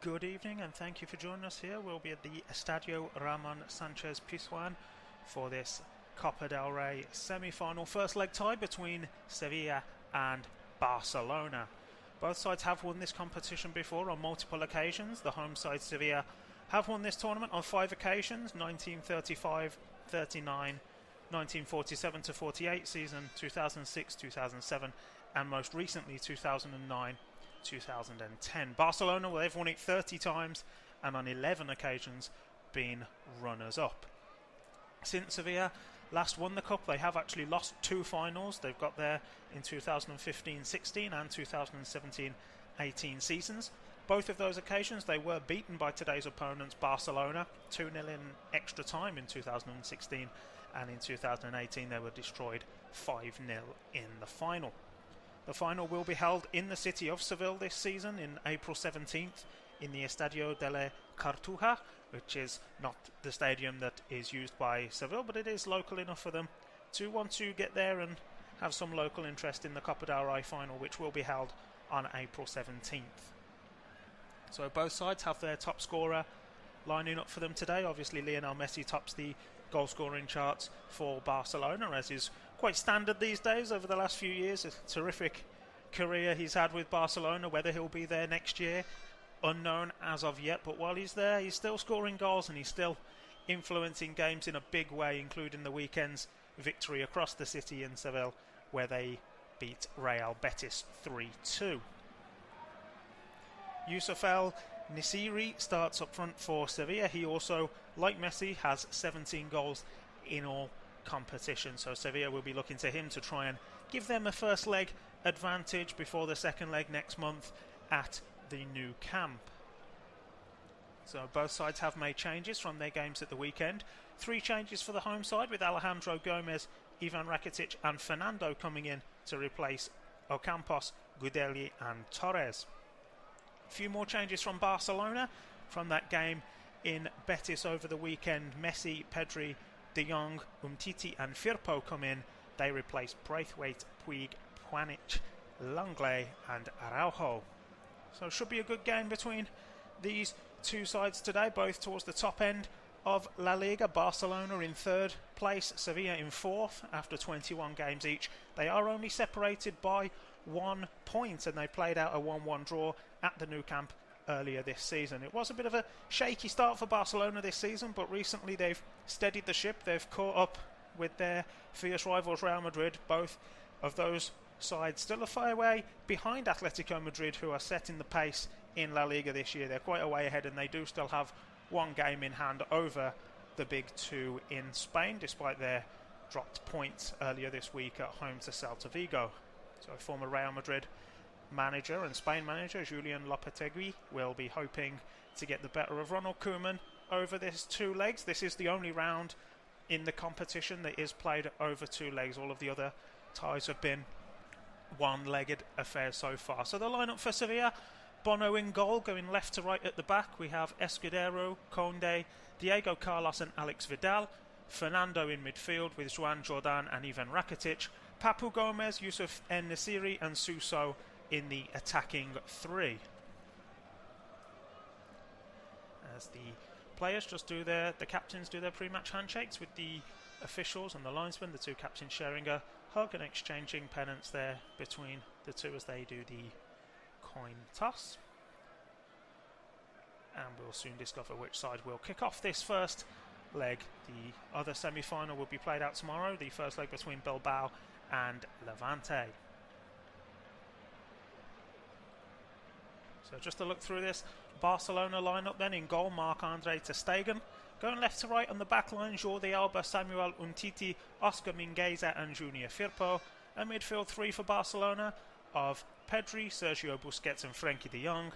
Good evening and thank you for joining us here. We'll be at the Estadio Ramon Sanchez Pizjuan for this Copa del Rey semi-final first leg tie between Sevilla and Barcelona. Both sides have won this competition before on multiple occasions. The home side Sevilla have won this tournament on 5 occasions: 1935, 39, 1947-48 season, 2006, 2007 and most recently 2009, 2010. Barcelona, well, they've won it 30 times and on 11 occasions been runners-up. Since Sevilla last won the Cup, they have actually lost 2 finals. They've got there in 2015-16 and 2017-18 seasons. Both of those occasions they were beaten by today's opponents, Barcelona, 2-0 in extra time in 2016, and in 2018 they were destroyed 5-0 in the final. The final will be held in the city of Seville this season in April 17th in the Estadio de la Cartuja, which is not the stadium that is used by Seville, but it is local enough for them to want to get there and have some local interest in the Copa del Rey final, which will be held on April 17th. So both sides have their top scorer lining up for them today. Obviously Lionel Messi tops the goal scoring charts for Barcelona, as is quite standard these days over the last few years. A terrific career he's had with Barcelona. Whether he'll be there next year, unknown as of yet, but while he's there he's still scoring goals and he's still influencing games in a big way, including the weekend's victory across the city in Seville where they beat Real Betis 3-2. Youssouf El-Nesyri starts up front for Sevilla. He also, like Messi, has 17 goals in all competitions, so Sevilla will be looking to him to try and give them a first leg advantage before the second leg next month at the new camp. So both sides have made changes from their games at the weekend. 3 changes for the home side, with Alejandro Gomez, Ivan Rakitic and Fernando coming in to replace Ocampos, Gudeli and Torres. A few more changes from Barcelona from that game in Betis over the weekend. Messi, Pedri, De Jong, Umtiti and Firpo come in. They replace Braithwaite, Puig, Pjanic, Langley and Araujo. So it should be a good game between these two sides today, both towards the top end of La Liga. Barcelona in 3rd place, Sevilla in 4th after 21 games each. They are only separated by 1 point and they played out a 1-1 draw at the Nou Camp earlier this season. It was a bit of a shaky start for Barcelona this season, but recently they've steadied the ship. They've caught up with their fierce rivals Real Madrid. Both of those sides still a fair way behind Atletico Madrid, who are setting the pace in La Liga this year. They're quite a way ahead and they do still have 1 game in hand over the big 2 in Spain, despite their dropped points earlier this week at home to Celta Vigo. So former Real Madrid manager and Spain manager Julian Lopetegui will be hoping to get the better of Ronald Koeman over this 2 legs. This is the only round in the competition that is played over 2 legs. All of the other ties have been 1-legged affairs so far. So the lineup for Sevilla: Bono in goal, going left to right at the back. We have Escudero, Conde, Diego Carlos and Alex Vidal. Fernando in midfield with Joan Jordan and Ivan Rakitic. Papu Gomez, Youssouf El-Nesyri and Suso in the attacking 3. As the players just the captains do their pre-match handshakes with the officials and the linesmen, the 2 captains sharing a hug and exchanging pennants there between the 2 as they do the coin toss. And we'll soon discover which side will kick off this first leg. The other semi-final will be played out tomorrow, the first leg between Bilbao and Levante. So just to look through this Barcelona lineup then: in goal, Marc-Andre ter Stegen. Going left to right on the back line, Jordi Alba, Samuel Umtiti, Oscar Mingueza and Junior Firpo. A midfield 3 for Barcelona of Pedri, Sergio Busquets and Frenkie de Jong.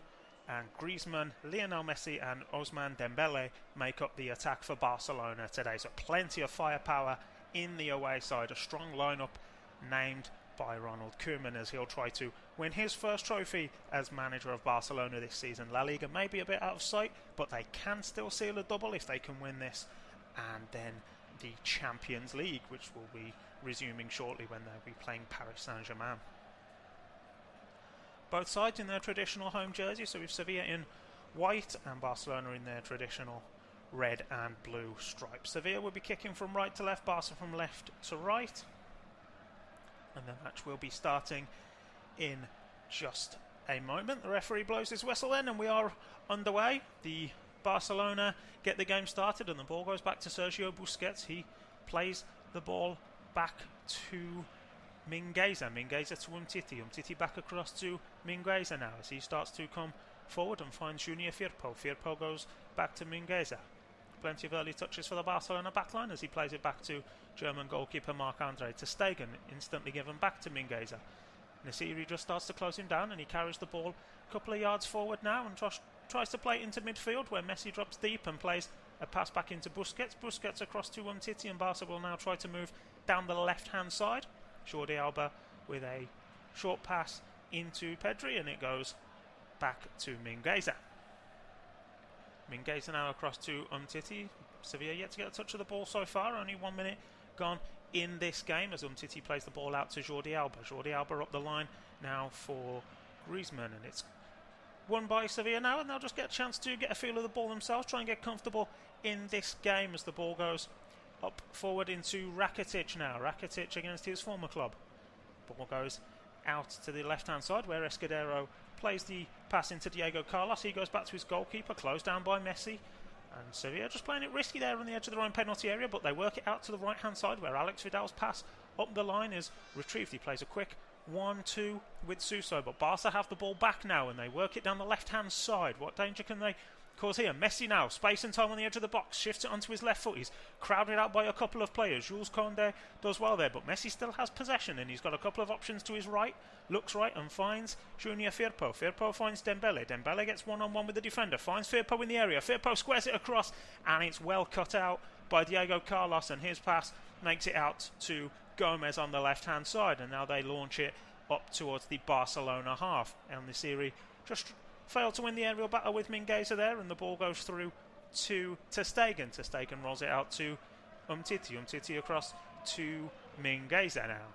And Griezmann, Lionel Messi and Ousmane Dembele make up the attack for Barcelona today. So plenty of firepower in the away side. A strong lineup named by Ronald Koeman as he'll try to win his first trophy as manager of Barcelona this season. La Liga may be a bit out of sight, but they can still seal a double if they can win this. And then the Champions League, which will be resuming shortly when they'll be playing Paris Saint-Germain. Both sides in their traditional home jerseys, so with Sevilla in white, and Barcelona in their traditional red and blue stripes. Sevilla will be kicking from right to left, Barca from left to right, and the match will be starting in just a moment. The referee blows his whistle then, and we are underway. The Barcelona get the game started, and the ball goes back to Sergio Busquets. He plays the ball back to Mingueza. Mingueza to Umtiti. Umtiti back across to Mingueza now as he starts to come forward and finds Junior Firpo. Firpo goes back to Mingueza. Plenty of early touches for the Barcelona backline as he plays it back to German goalkeeper Marc-Andre ter Stegen. Instantly given back to Mingueza. Nasiri just starts to close him down, and he carries the ball a couple of yards forward now and tries to play it into midfield, where Messi drops deep and plays a pass back into Busquets. Busquets across to Umtiti, and Barca will now try to move down the left-hand side. Jordi Alba with a short pass into Pedri, and it goes back to Mingueza. Mingueza now across to Umtiti. Sevilla yet to get a touch of the ball so far. Only 1 minute gone in this game as Umtiti plays the ball out to Jordi Alba. Jordi Alba up the line now for Griezmann, and it's won by Sevilla now, and they'll just get a chance to get a feel of the ball themselves, try and get comfortable in this game as the ball goes up forward into Rakitic now. Rakitic against his former club. Ball goes out to the left-hand side where Escudero plays the pass into Diego Carlos. He goes back to his goalkeeper, closed down by Messi. And Sevilla just playing it risky there on the edge of their own penalty area, but they work it out to the right-hand side where Alex Vidal's pass up the line is retrieved. He plays a quick 1-2 with Suso, but Barca have the ball back now and they work it down the left-hand side. What danger can they cause here? Messi now, space and time on the edge of the box, shifts it onto his left foot. He's crowded out by a couple of players. Jules Koundé does well there, but Messi still has possession and he's got a couple of options to his right, looks right and finds Junior Firpo. Firpo finds Dembele. Dembele gets one-on-one with the defender, finds Firpo in the area. Firpo squares it across and it's well cut out by Diego Carlos, and his pass makes it out to Gomez on the left-hand side, and now they launch it up towards the Barcelona half. El Nesiri just failed to win the aerial battle with Mingueza there, and the ball goes through to ter Stegen. Ter Stegen rolls it out to Umtiti. Umtiti across to Mingueza now.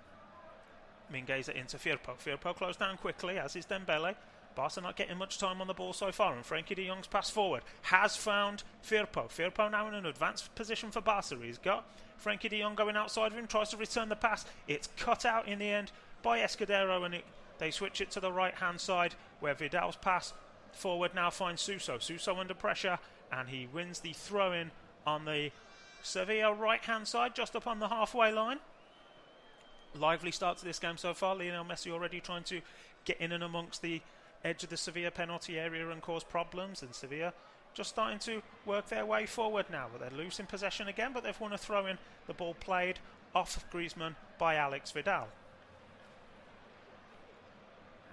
Mingueza into Firpo. Firpo closed down quickly, as is Dembele. Barca not getting much time on the ball so far, and Frenkie de Jong's pass forward has found Firpo. Firpo now in an advanced position for Barca. He's got Frenkie de Jong going outside of him, tries to return the pass. It's cut out in the end by Escudero, and they switch it to the right-hand side where Vidal's pass forward now finds Suso. Suso under pressure, and he wins the throw-in on the Sevilla right-hand side, just up on the halfway line. Lively start to this game so far. Lionel Messi already trying to get in and amongst the edge of the Sevilla penalty area and cause problems, and Sevilla just starting to work their way forward now, but they're losing possession again, but they've won a throw-in. The ball played off Griezmann by Alex Vidal.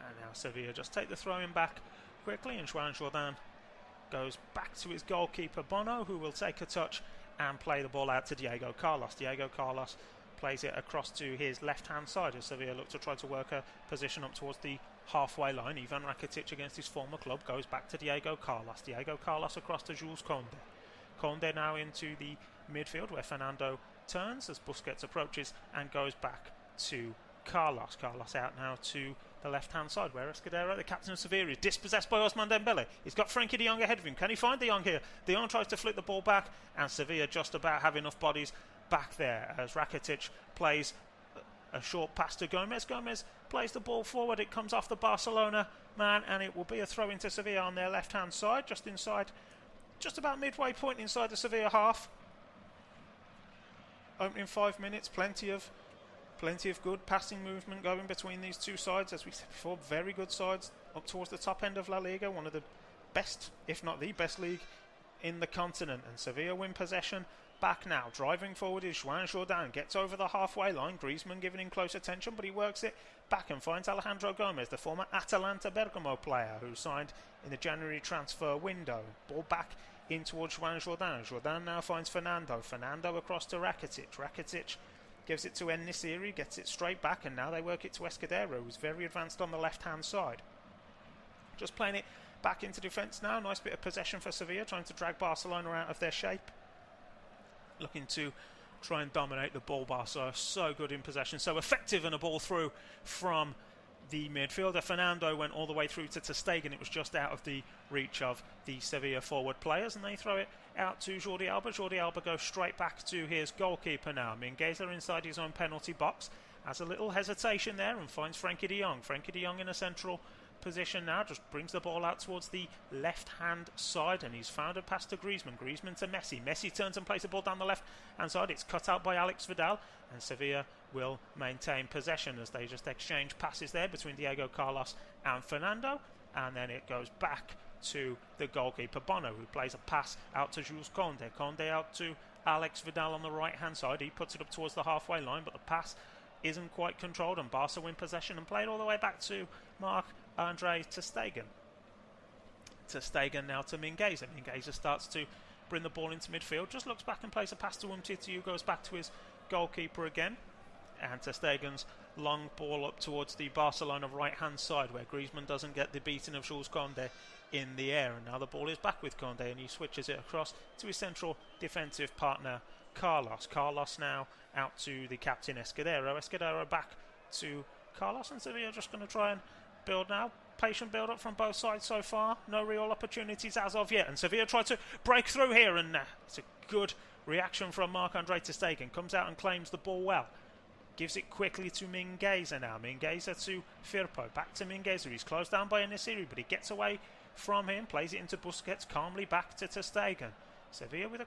And now Sevilla just take the throw-in back quickly, and Juan Jordan goes back to his goalkeeper Bono, who will take a touch and play the ball out to Diego Carlos. Diego Carlos plays it across to his left-hand side as Sevilla look to try to work a position up towards the halfway line. Ivan Rakitic against his former club goes back to Diego Carlos. Diego Carlos across to Jules Koundé. Koundé now into the midfield where Fernando turns as Busquets approaches and goes back to Carlos. Carlos out now to the left-hand side where Escudero, the captain of Sevilla, is dispossessed by Ousmane Dembele. He's got Frenkie de Jong ahead of him. Can he find de Jong here? De Jong tries to flick the ball back, and Sevilla just about have enough bodies back there as Rakitic plays a short pass to Gomez. Gomez plays the ball forward. It comes off the Barcelona man, and it will be a throw into Sevilla on their left-hand side, just inside, just about midway point inside the Sevilla half. Opening 5 minutes, plenty of good passing movement going between these two sides. As we said before, very good sides up towards the top end of La Liga, one of the best, if not the best league in the continent. And Sevilla win possession back now. Driving forward is Juan Jordan, gets over the halfway line. Griezmann giving him close attention, but he works it back and finds Alejandro Gomez, the former Atalanta Bergamo player who signed in the January transfer window. Ball back in towards Juan Jordan. Jordan now finds Fernando. Fernando across to Rakitic. Rakitic gives it to En Nesiri, gets it straight back, and now they work it to Escudero, who's very advanced on the left-hand side. Just playing it back into defence now. Nice bit of possession for Sevilla, trying to drag Barcelona out of their shape. Looking to try and dominate the ball. Barca so good in possession, so effective in a ball through from the midfielder Fernando went all the way through to ter Stegen. It was just out of the reach of the Sevilla forward players, and they throw it out to Jordi Alba. Jordi Alba goes straight back to his goalkeeper now. Mingueza inside his own penalty box, has a little hesitation there and finds Frankie de Jong. Frankie de Jong in a central position now, just brings the ball out towards the left hand side, and he's found a pass to Griezmann. Griezmann to Messi. Messi turns and plays the ball down the left hand side. It's cut out by Alex Vidal, and Sevilla will maintain possession as they just exchange passes there between Diego Carlos and Fernando, and then it goes back to the goalkeeper Bono, who plays a pass out to Jules Koundé. Koundé out to Alex Vidal on the right hand side. He puts it up towards the halfway line, but the pass isn't quite controlled, and Barca win possession and play it all the way back to Marc-Andre ter Stegen. Ter Stegen now to Mingueza. Mingueza starts to bring the ball into midfield, just looks back and plays a pass to Umtiti, who goes back to his goalkeeper again. And ter Stegen's long ball up towards the Barcelona right hand side, where Griezmann doesn't get the beating of Jules Koundé in the air, and now the ball is back with Koundé, and he switches it across to his central defensive partner Carlos. Carlos now out to the captain Escudero. Escudero back to Carlos, and Sevilla just going to try and build now. Patient build up from both sides so far. No real opportunities as of yet, and Sevilla try to break through here, and it's a good reaction from Marc-Andre ter Stegen. Comes out and claims the ball well. Gives it quickly to Mingueza now. Mingueza to Firpo. Back to Mingueza. He's closed down by Nesiri, but he gets away from him. Plays it into Busquets. Calmly back to ter Stegen. Sevilla with a